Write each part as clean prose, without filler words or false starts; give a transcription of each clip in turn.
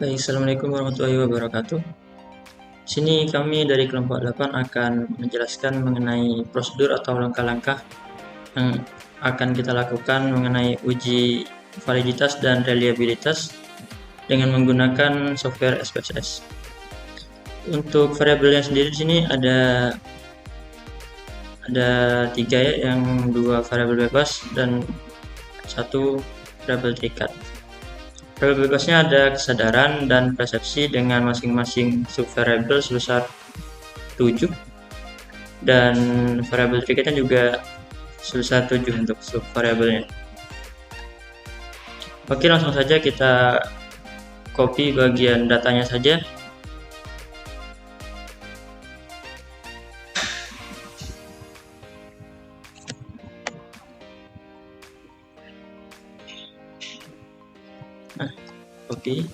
Baik, Assalamualaikum warahmatullahi wabarakatuh. Sini kami dari kelompok 8 akan menjelaskan mengenai prosedur atau langkah-langkah yang akan kita lakukan mengenai uji validitas dan reliabilitas dengan menggunakan software SPSS. Untuk variabelnya sendiri di sini ada 3 ya, yang 2 variabel bebas dan 1 variabel terikat. Variabel bebasnya ada kesadaran dan persepsi dengan masing-masing subvariabel sebesar 7, dan variabel terikatnya juga sebesar 7 untuk subvariabelnya. Oke, langsung saja kita copy bagian datanya saja. Nah, copy.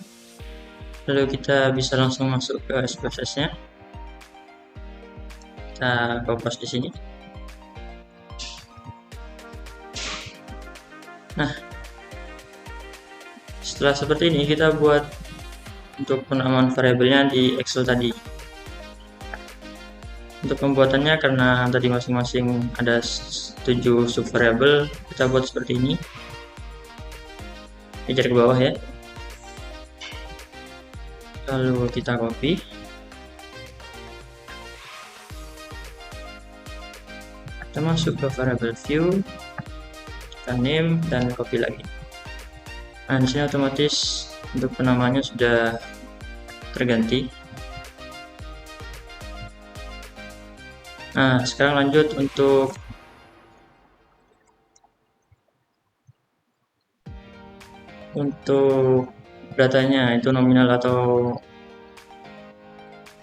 Lalu kita bisa langsung masuk ke SPSS-nya. Kita copy di sini. Nah, setelah seperti ini kita buat untuk penamaan variabelnya di Excel tadi. Untuk pembuatannya, karena tadi masing-masing ada 7 subvariabel, kita buat seperti ini. Kejar ke bawah ya. Lalu kita copy. Kita masuk ke variable view, kita name dan copy lagi. Nah, di sini otomatis untuk penamanya sudah terganti. Nah, sekarang lanjut untuk datanya, itu nominal atau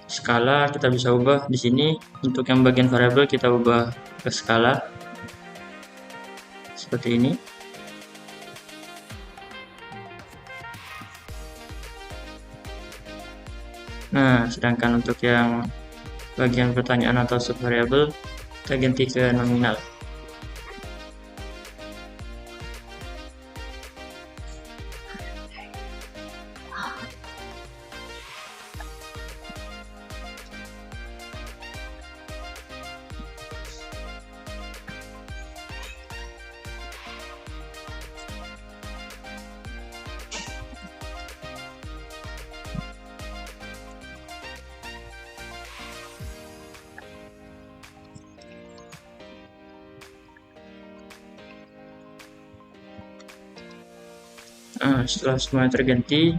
skala, kita bisa ubah di sini. Untuk yang bagian variabel kita ubah ke skala seperti ini. Nah, sedangkan untuk yang bagian pertanyaan atau subvariabel kita ganti ke nominal. Nah, setelah semuanya terganti,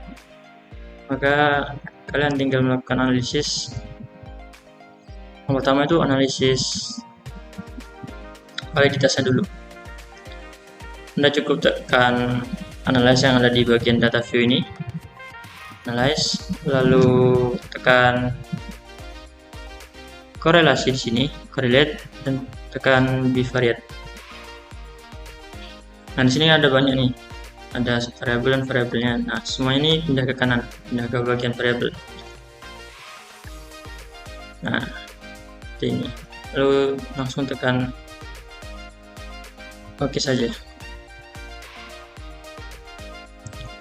maka kalian tinggal melakukan analisis. Yang pertama itu analisis validitasnya dulu. Anda cukup tekan analyze yang ada di bagian data view ini, analyze, lalu tekan korelasi di sini, correlate, dan tekan bivariate. Nah, di sini ada banyak nih, ada variabel dan variabelnya. Nah, semua ini pindah ke kanan, pindah ke bagian variabel. Nah, seperti ini. Lalu langsung tekan oke saja.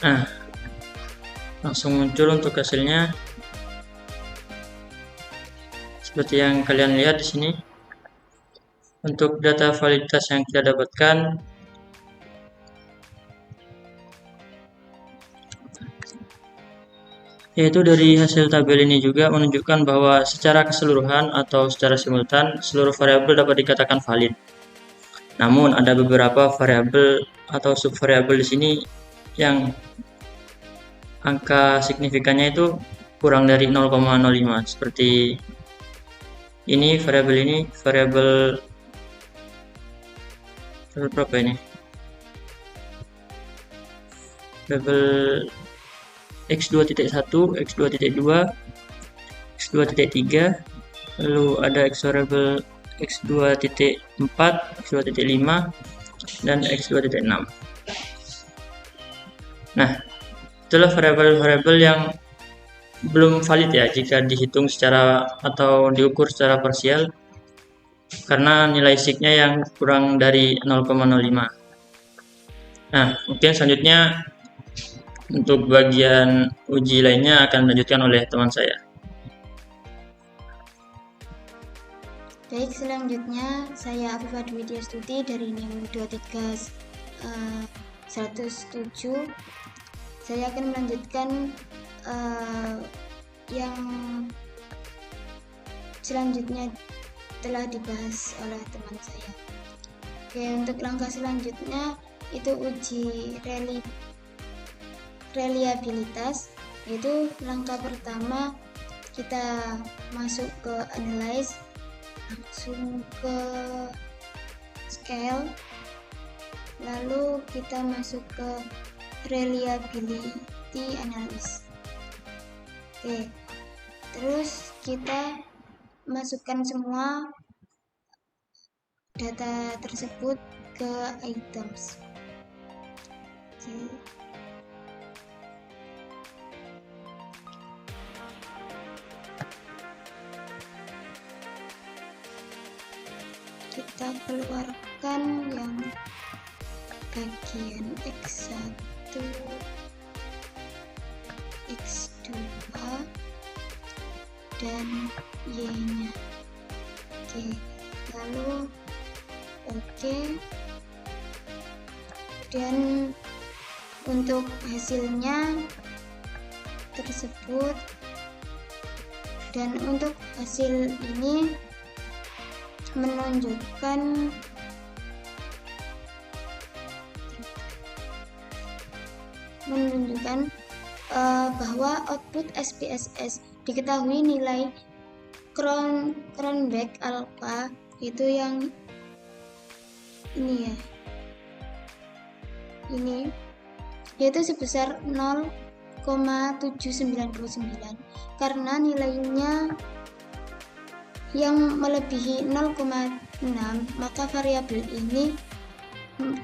Nah, langsung muncul untuk hasilnya seperti yang kalian lihat di sini. Untuk data validitas yang kita dapatkan, yaitu dari hasil tabel ini juga menunjukkan bahwa secara keseluruhan atau secara simultan seluruh variabel dapat dikatakan valid. Namun ada beberapa variabel atau subvariabel di sini yang angka signifikannya itu kurang dari 0,05. Seperti ini, variabel berapa ini? Variabel x2.1, x2.2, x2.3, lalu ada variabel x2.4, x2.5, dan x2.6. Nah, itulah variabel-variabel yang belum valid ya jika dihitung secara atau diukur secara parsial, karena nilai sig-nya yang kurang dari 0,05. Nah, mungkin selanjutnya Untuk bagian uji lainnya akan dilanjutkan oleh teman saya. Baik, selanjutnya saya Afifah Dwi Stuti dari NIM 23107. Saya akan melanjutkan yang selanjutnya telah dibahas oleh teman saya. Oke, untuk langkah selanjutnya itu uji reliabilitas, yaitu langkah pertama kita masuk ke analyze, langsung ke scale, lalu kita masuk ke reliability analysis. Oke, terus kita masukkan semua data tersebut ke items. Oke. Kita keluarkan yang bagian X1, X2, dan Y-nya. Oke, lalu oke. Dan untuk hasilnya tersebut, dan untuk hasil ini menunjukkan bahwa output SPSS diketahui nilai Cronbach alpha itu yang ini ya, ini yaitu sebesar 0,799 karena nilainya yang melebihi 0,6, maka variabel ini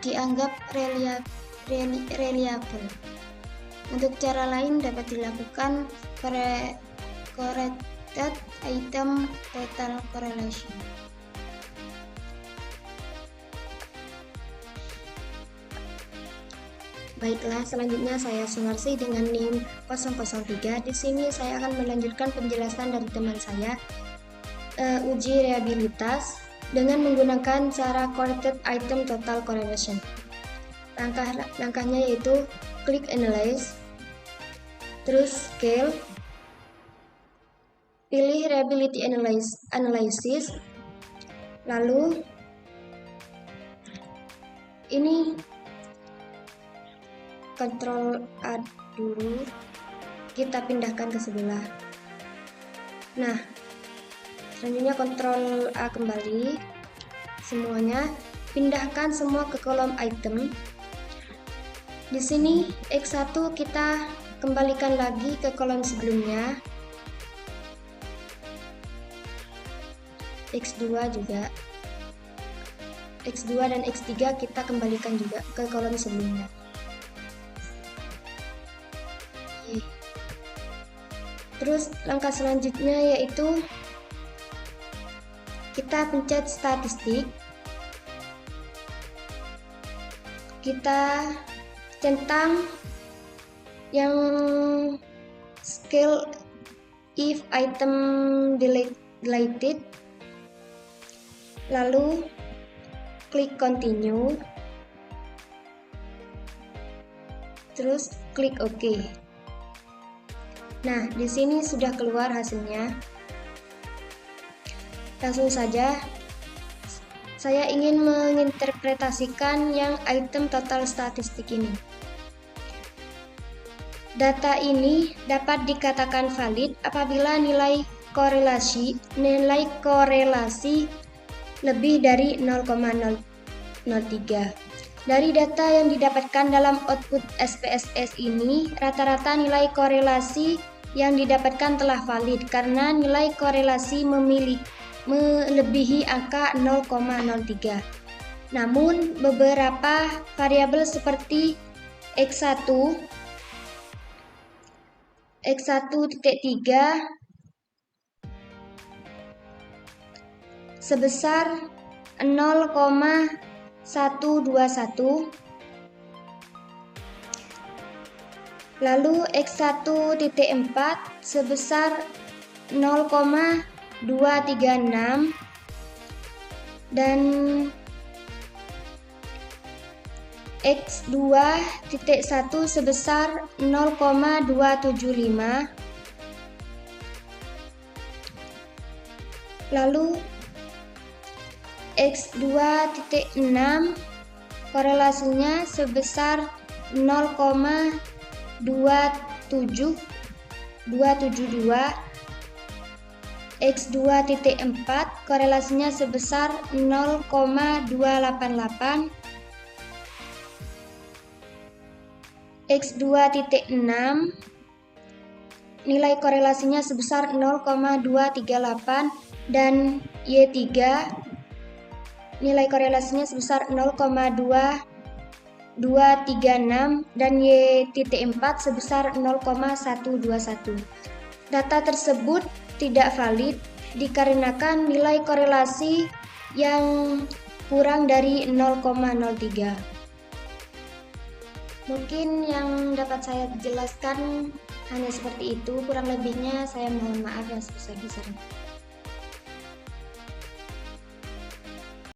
dianggap reliable. Untuk cara lain dapat dilakukan correlated item total correlation. Baiklah, selanjutnya saya Sunarsi dengan NIM 003. Di sini saya akan melanjutkan penjelasan dari teman saya uji reliabilitas dengan menggunakan cara correlated item total correlation. Langkahnya yaitu klik analyze, terus scale, pilih reliability analysis, lalu ini Ctrl A dulu, kita pindahkan ke sebelah. Nah, selanjutnya Ctrl A kembali semuanya, pindahkan semua ke kolom item. Di sini X1 kita kembalikan lagi ke kolom sebelumnya, X2 juga, X2 dan X3 kita kembalikan juga ke kolom sebelumnya. Terus langkah selanjutnya yaitu kita pencet statistik, kita centang yang scale if item deleted, lalu klik continue, terus klik OK. Nah, di sini sudah keluar hasilnya. Langsung saja saya ingin menginterpretasikan yang item total statistik ini. Data ini dapat dikatakan valid apabila nilai korelasi lebih dari 0,003. Dari data yang didapatkan dalam output SPSS ini, rata-rata nilai korelasi yang didapatkan telah valid karena nilai korelasi melebihi angka 0,03. Namun beberapa variabel seperti X1, X1.3 sebesar 0,121, Lalu X1.4 sebesar 0,236 dan X2.1 sebesar 0,275. Lalu X2.6 korelasinya sebesar 0,272. X2.4 korelasinya sebesar 0,288. X2.6 nilai korelasinya sebesar 0,238 dan Y3 nilai korelasinya sebesar 0,2236 dan Y.4 sebesar 0,121. Data tersebut tidak valid dikarenakan nilai korelasi yang kurang dari 0,03. Mungkin yang dapat saya jelaskan hanya seperti itu, kurang lebihnya saya mohon maaf yang sebesar-besarnya.